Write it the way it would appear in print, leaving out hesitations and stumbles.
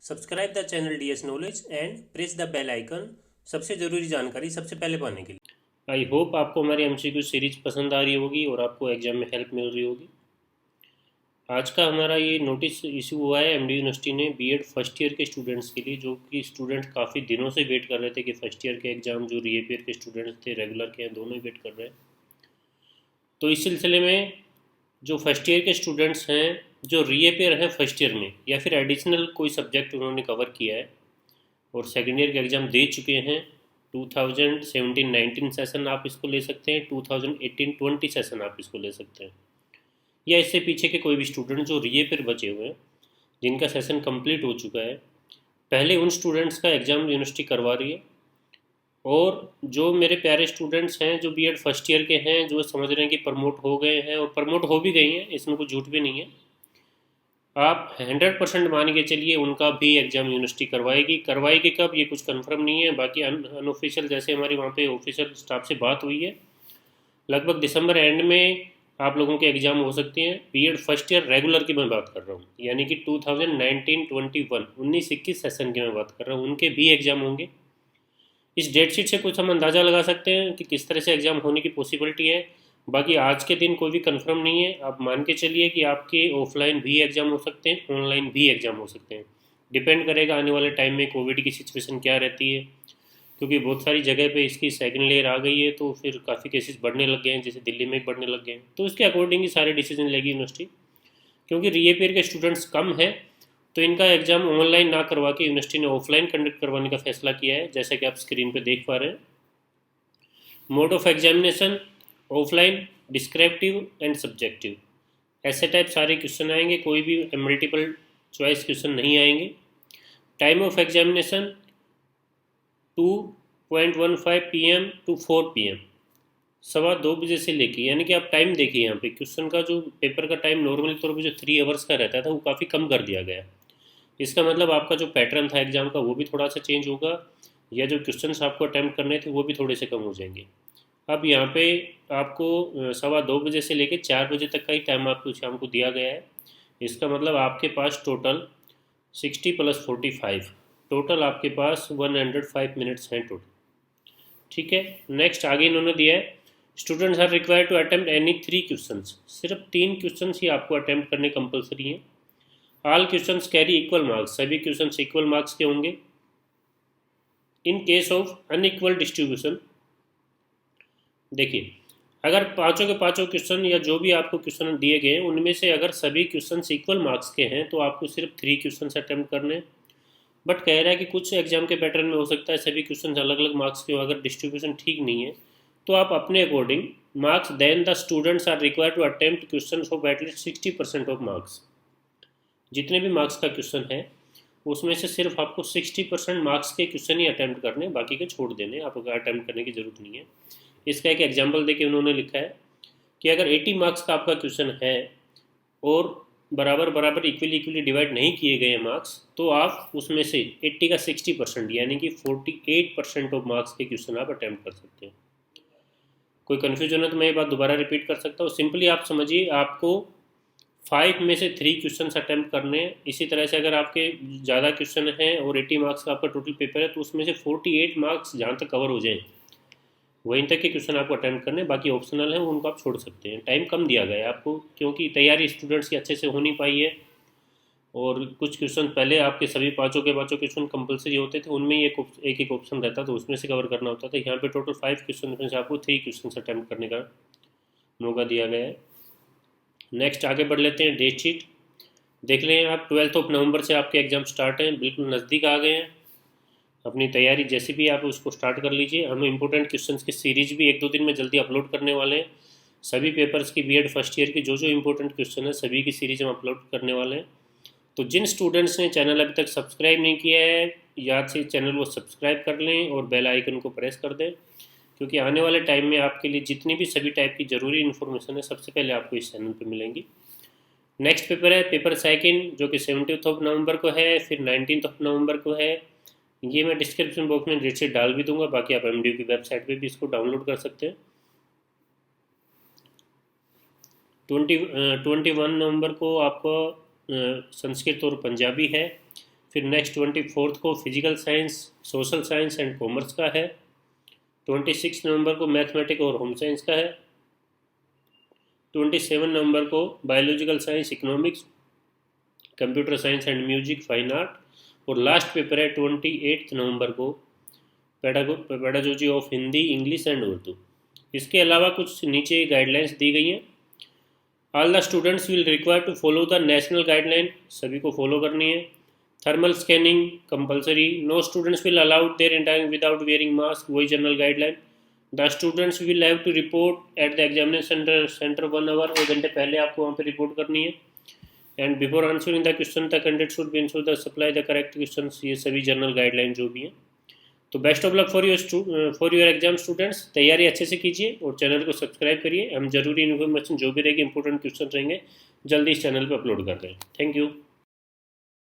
Subscribe the channel DS knowledge and press the bell icon सबसे ज़रूरी जानकारी सबसे पहले पाने के लिए। आई होप आपको हमारी MCQ सीरीज पसंद आ रही होगी और आपको एग्जाम में हेल्प मिल रही होगी। आज का हमारा ये नोटिस इशू हुआ है MD यूनिवर्सिटी ने बीएड फर्स्ट ईयर के स्टूडेंट्स के लिए, जो कि स्टूडेंट काफ़ी दिनों से वेट कर रहे थे कि फर्स्ट ईयर के एग्ज़ाम जो रीअपियर के स्टूडेंट्स थे, रेगुलर के हैं, दोनों ही वेट कर रहे हैं। तो इस सिलसिले में जो फर्स्ट ईयर के स्टूडेंट्स हैं जो रीअपियर हैं फर्स्ट ईयर में, या फिर एडिशनल कोई सब्जेक्ट उन्होंने कवर किया है और सेकेंड ईयर के एग्ज़ाम दे चुके हैं, 2017-19 सेशन आप इसको ले सकते हैं, 2018-20 सेशन आप इसको ले सकते हैं, या इससे पीछे के कोई भी स्टूडेंट जो रीअपियर बचे हुए हैं जिनका सेशन कंप्लीट हो चुका है, पहले उन स्टूडेंट्स का एग्ज़ाम यूनिवर्सिटी करवा रही है। और जो मेरे प्यारे स्टूडेंट्स हैं जो बीएड फर्स्ट ईयर के हैं, जो समझ रहे हैं कि प्रमोट हो गए हैं और प्रमोट हो भी गई हैं, इसमें कोई झूठ भी नहीं है, आप 100% मान के चलिए उनका भी एग्ज़ाम यूनिवर्सिटी करवाएगी कब ये कुछ कंफर्म नहीं है। बाकी अनऑफिशियल जैसे हमारी वहाँ पे ऑफिशियल स्टाफ से बात हुई है, लगभग दिसंबर एंड में आप लोगों के एग्ज़ाम हो सकते हैं। बीएड फर्स्ट ईयर रेगुलर की मैं बात कर रहा हूँ, यानी कि 2019-21 19-21 सेशन की मैं बात कर रहा हूँ, उनके भी एग्ज़ाम होंगे। इस डेट शीट से कुछ हम अंदाज़ा लगा सकते हैं कि किस तरह से एग्ज़ाम होने की पॉसिबिलिटी है। बाकी आज के दिन कोई भी कंफर्म नहीं है, आप मान के चलिए कि आपके ऑफलाइन भी एग्ज़ाम हो सकते हैं, ऑनलाइन भी एग्ज़ाम हो सकते हैं। डिपेंड करेगा आने वाले टाइम में कोविड की सिचुएशन क्या रहती है, क्योंकि बहुत सारी जगह पे इसकी सेकंड लेयर आ गई है, तो फिर काफ़ी केसेस बढ़ने लग गए हैं, जैसे दिल्ली में बढ़ने लग गए हैं। तो उसके अकॉर्डिंग ही सारे डिसीजन लेगी यूनिवर्सिटी। क्योंकि रीअपियर के स्टूडेंट्स कम हैं, तो इनका एग्ज़ाम ऑनलाइन ना करवा के यूनिवर्सिटी ने ऑफलाइन कंडक्ट करवाने का फैसला किया है, जैसा कि आप स्क्रीन पे देख पा रहे हैं। Mode of examination offline, descriptive and subjective, ऐसे टाइप सारे क्वेश्चन आएंगे, कोई भी मल्टीपल चॉइस क्वेश्चन नहीं आएंगे। Time of examination 2:15 PM to 4 PM, 2:15 से लेके, यानी कि आप टाइम देखिए यहाँ पे क्वेश्चन का, जो पेपर का टाइम नॉर्मली तौर पे जो 3 आवर्स का रहता था वो काफ़ी कम कर दिया गया। इसका मतलब आपका जो पैटर्न था एग्ज़ाम का वो भी थोड़ा सा चेंज होगा, या जो क्वेश्चंस आपको अटैम्प्ट करने थे वो भी थोड़े से कम हो जाएंगे। अब यहाँ पे आपको 2:15 से लेकर 4 बजे तक का ही टाइम आपको शाम को दिया गया है। इसका मतलब आपके पास टोटल 60+45, टोटल आपके पास 105 मिनट्स हैं टोटल। ठीक है, नेक्स्ट आगे इन्होंने दिया है, students are required to attempt any 3 questions, सिर्फ 3 क्वेश्चंस ही आपको अटेम्प्ट करने कंपलसरी हैं। All questions carry equal marks, सभी क्वेश्चंस इक्वल मार्क्स के होंगे। In case of unequal distribution, देखिए अगर पांचों के पांचों क्वेश्चन या जो भी आपको क्वेश्चन दिए गए हैं उनमें से अगर सभी क्वेश्चन इक्वल मार्क्स के हैं तो आपको सिर्फ 3 क्वेश्चन अटेम्प्ट करने हैं। बट कह रहा है कि कुछ एग्जाम के पैटर्न में हो सकता है सभी क्वेश्चन अलग अलग मार्क्स के हो, अगर डिस्ट्रीब्यूशन ठीक नहीं है तो आप अपने according marks, then the students are required to attempt question of at least 60% of marks. जितने भी मार्क्स का क्वेश्चन है उसमें से सिर्फ आपको 60% मार्क्स के क्वेश्चन ही अटैम्प्ट करने, बाकी के छोड़ देने, आपको अटैम्प्ट करने की ज़रूरत नहीं है। इसका एक एग्जाम्पल देके उन्होंने लिखा है कि अगर 80 मार्क्स का आपका क्वेश्चन है और बराबर बराबर इक्वली डिवाइड नहीं किए गए मार्क्स, तो आप उसमें से 80 का 60% यानी कि 48% ऑफ मार्क्स के क्वेश्चन आप अटैम्प्ट कर सकते हैं। कोई कन्फ्यूजन है तो मैं ये बात दोबारा रिपीट कर सकता हूँ। सिंपली आप समझिए, आपको 5 में से 3 क्वेश्चन अटैम्प्ट करने हैं। इसी तरह से अगर आपके ज़्यादा क्वेश्चन हैं और 80 मार्क्स का आपका टोटल पेपर है तो उसमें से 48 मार्क्स जहाँ तक कवर हो जाएँ वहीं तक के क्वेश्चन आपको अटैम्प्ट करने, बाकी ऑप्शनल हैं उनको आप छोड़ सकते हैं। टाइम कम दिया गया है आपको, क्योंकि तैयारी स्टूडेंट्स की अच्छे से हो नहीं पाई है, और कुछ क्वेश्चन पहले आपके सभी पाँचों के पाँचों क्वेश्चन कंपलसरी होते थे, उनमें एक एक ऑप्शन रहता था, उसमें से कवर करना होता था। यहाँ पे टोटल 5 क्वेश्चन में से आपको 3 क्वेश्चन अटैम्प्ट करने का मौका दिया गया है। नेक्स्ट आगे बढ़ लेते हैं, डेट शीट देख लें आप। 12 नवंबर से आपके एग्ज़ाम स्टार्ट हैं, बिल्कुल नज़दीक आ गए हैं। अपनी तैयारी जैसे भी आप उसको स्टार्ट कर लीजिए। हम इंपॉर्टेंट क्वेश्चंस की सीरीज भी 1-2 दिन में जल्दी अपलोड करने वाले हैं। सभी पेपर्स की बीएड फर्स्ट ईयर की जो जो इंपॉर्टेंट क्वेश्चन है सभी की सीरीज हम अपलोड करने वाले हैं। तो जिन स्टूडेंट्स ने चैनल अभी तक सब्सक्राइब नहीं किया है, याद से चैनल को सब्सक्राइब कर लें और बेल आइकन को प्रेस कर दें, क्योंकि आने वाले टाइम में आपके लिए जितनी भी सभी टाइप की ज़रूरी इन्फॉर्मेशन है सबसे पहले आपको इस चैनल पर मिलेंगी। नेक्स्ट पेपर है पेपर सेकंड, जो कि 17 नवंबर को है, फिर 19 नवंबर को है। ये मैं डिस्क्रिप्शन बॉक्स में डेट शीट डाल भी दूंगा, बाकी आप एमडीयू की वेबसाइट पे भी इसको डाउनलोड कर सकते हैं। 21 नवंबर को आपको संस्कृत और पंजाबी है, फिर नेक्स्ट 24 को physical science, social science and commerce का है। 26 नवंबर को मैथमेटिक्स और होम साइंस का है। 27 नवंबर को biological science, economics, computer science and music, fine art. और लास्ट पेपर है 28 नवंबर को pedagogy of Hindi, English and Urdu. इसके अलावा कुछ नीचे गाइडलाइंस दी गई हैं। All the students will require to follow the national guideline, सभी को फॉलो करनी है। Thermal scanning compulsory, no students will allowed there entering without wearing mask, वही general guideline. The students will have to report eight the examination centre 1 hour, 1 घंटे पहले आपको वहाँ पे रिपोर्ट करनी है। And before answering the question the candidate should be ensure the supply the correct question. ये सभी जनरल गाइडलाइन जो भी हैं। तो best of luck for your exam students. तैयारी अच्छे से कीजिए और चैनल को सब्सक्राइब करिए। हम जरूरी इन्फॉर्मेशन जो भी रहेगी, इंपॉर्टेंट क्वेश्चन रहेंगे, जल्दी इस चैनल पर अपलोड कर दें। Thank you.